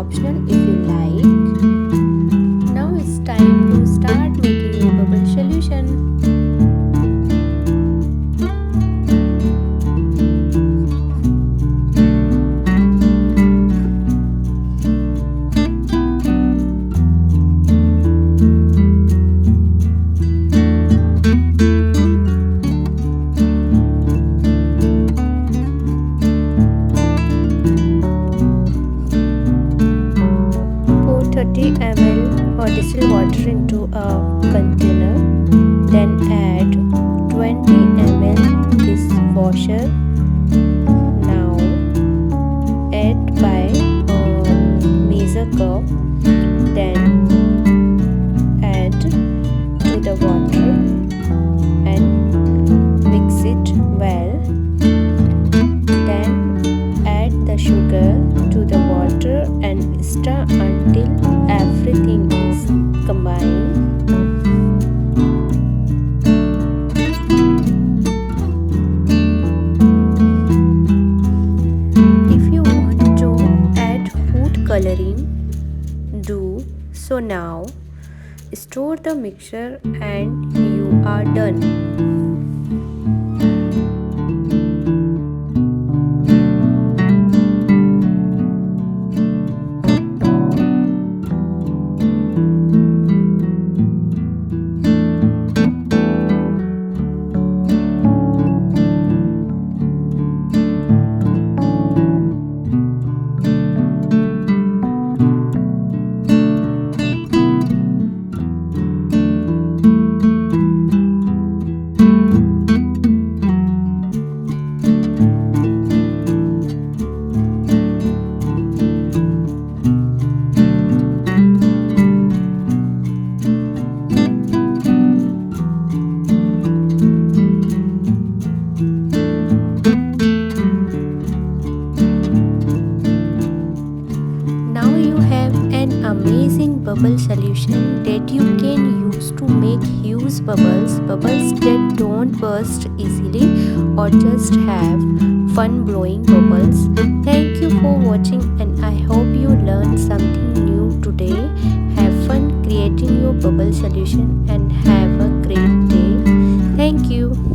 optional if you like. Now it's time to start making a bubble solution. Pour 30 ml or distilled water into a container. Then add 20 ml dishwasher. Now add by a measure cup. Then add to the water and mix it well. Then add the sugar to the water and stir until everything is combined. If you want to add food coloring, do so now. Store the mixture and you are done. Now you have an amazing bubble solution that you can use to make huge bubbles that don't burst easily or just have fun blowing bubbles. Thank you for watching and I hope you learned something new today. Have fun creating your bubble solution and have a great day. Thank you.